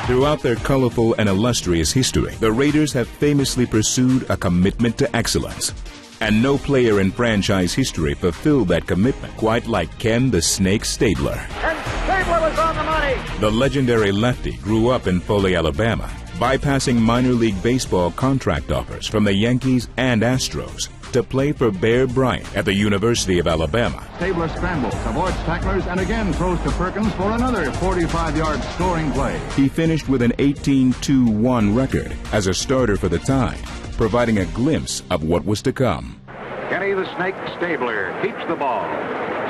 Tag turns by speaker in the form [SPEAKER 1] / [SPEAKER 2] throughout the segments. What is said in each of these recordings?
[SPEAKER 1] Throughout their colorful and illustrious history, the Raiders have famously pursued a commitment to excellence. And no player in franchise history fulfilled that commitment quite like Ken the Snake Stabler.
[SPEAKER 2] And Stabler was on the money.
[SPEAKER 1] The legendary lefty grew up in Foley, Alabama, bypassing minor league baseball contract offers from the Yankees and Astros to play for Bear Bryant at the University of Alabama.
[SPEAKER 3] Stabler scrambles, avoids tacklers, and again throws to Perkins for another 45-yard scoring play.
[SPEAKER 1] He finished with an 18-2-1 record as a starter for the Tide, providing a glimpse of what was to come.
[SPEAKER 2] Kenny the Snake Stabler keeps the ball,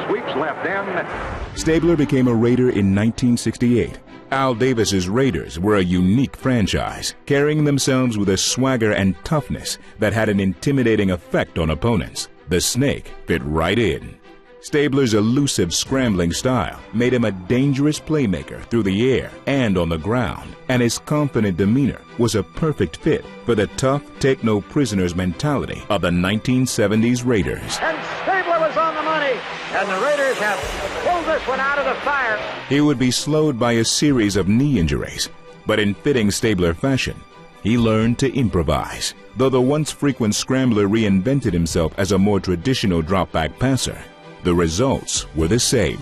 [SPEAKER 2] sweeps left end.
[SPEAKER 1] Stabler became a Raider in 1968. Al Davis's Raiders were a unique franchise, carrying themselves with a swagger and toughness that had an intimidating effect on opponents. The Snake fit right in. Stabler's elusive scrambling style made him a dangerous playmaker through the air and on the ground, and his confident demeanor was a perfect fit for the tough, take-no-prisoners mentality of the 1970s Raiders.
[SPEAKER 2] And Stabler was on the money, and the Raiders have pulled this one out of the fire.
[SPEAKER 1] He would be slowed by a series of knee injuries, but in fitting Stabler fashion, he learned to improvise. Though the once frequent scrambler reinvented himself as a more traditional drop-back passer, the results were the same.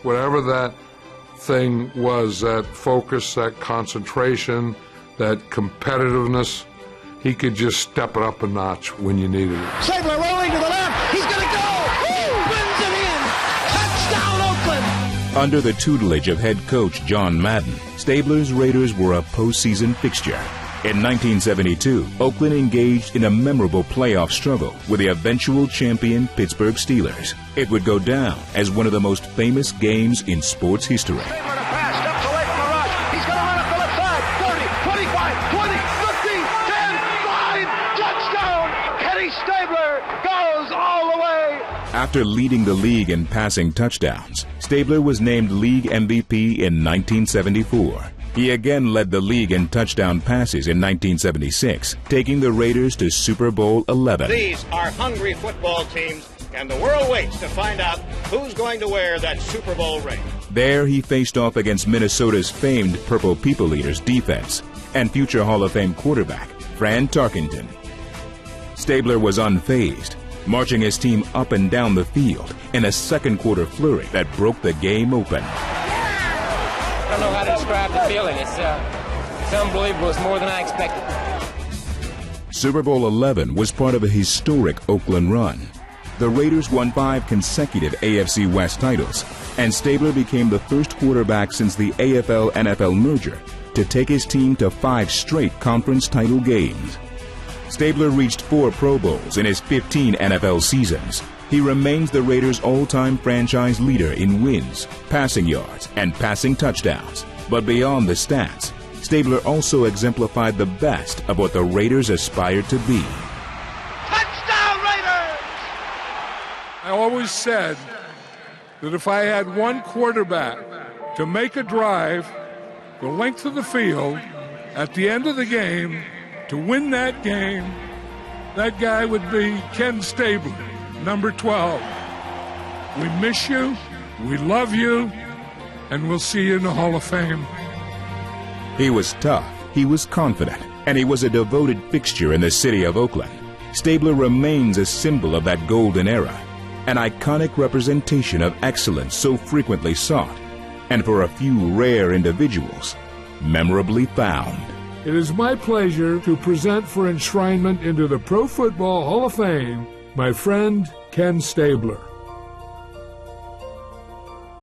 [SPEAKER 4] Whatever that thing was, that focus, that concentration, that competitiveness, he could just step it up a notch when you needed it.
[SPEAKER 5] Stabler rolling to the left. He's going to go. Wins it in. Touchdown, Oakland.
[SPEAKER 1] Under the tutelage of head coach John Madden, Stabler's Raiders were a postseason fixture. In 1972, Oakland engaged in a memorable playoff struggle with the eventual champion Pittsburgh Steelers. It would go down as one of the most famous games in sports history.
[SPEAKER 2] Stabler to pass, steps away from the rush. He's going to run up the left side. 30, 25, 20, 15, 10, 9, touchdown. Kenny Stabler goes all the way.
[SPEAKER 1] After leading the league in passing touchdowns, Stabler was named league MVP in 1974. He again led the league in touchdown passes in 1976, taking the Raiders to Super Bowl 11.
[SPEAKER 6] These are hungry football teams, and the world waits to find out who's going to wear that Super Bowl ring.
[SPEAKER 1] There he faced off against Minnesota's famed Purple People Eaters defense and future Hall of Fame quarterback Fran Tarkenton. Stabler was unfazed, marching his team up and down the field in a second-quarter flurry that broke the game open.
[SPEAKER 7] I don't know how to describe the feeling. It's unbelievable. It's more than I expected.
[SPEAKER 1] Super Bowl 11 was part of a historic Oakland run. The Raiders won 5 consecutive AFC West titles, and Stabler became the first quarterback since the AFL-NFL merger to take his team to 5 straight conference title games. Stabler reached 4 Pro Bowls in his 15 NFL seasons. He remains the Raiders' all-time franchise leader in wins, passing yards, and passing touchdowns. But beyond the stats, Stabler also exemplified the best of what the Raiders aspired to be.
[SPEAKER 2] Touchdown, Raiders!
[SPEAKER 4] I always said that if I had one quarterback to make a drive the length of the field at the end of the game to win that game, that guy would be Ken Stabler, number 12. We miss you, we love you, and we'll see you in the Hall of Fame.
[SPEAKER 1] He was tough, he was confident, and he was a devoted fixture in the city of Oakland. Stabler remains a symbol of that golden era, an iconic representation of excellence so frequently sought, and for a few rare individuals, memorably found.
[SPEAKER 4] It is my pleasure to present for enshrinement into the Pro Football Hall of Fame my friend Ken Stabler.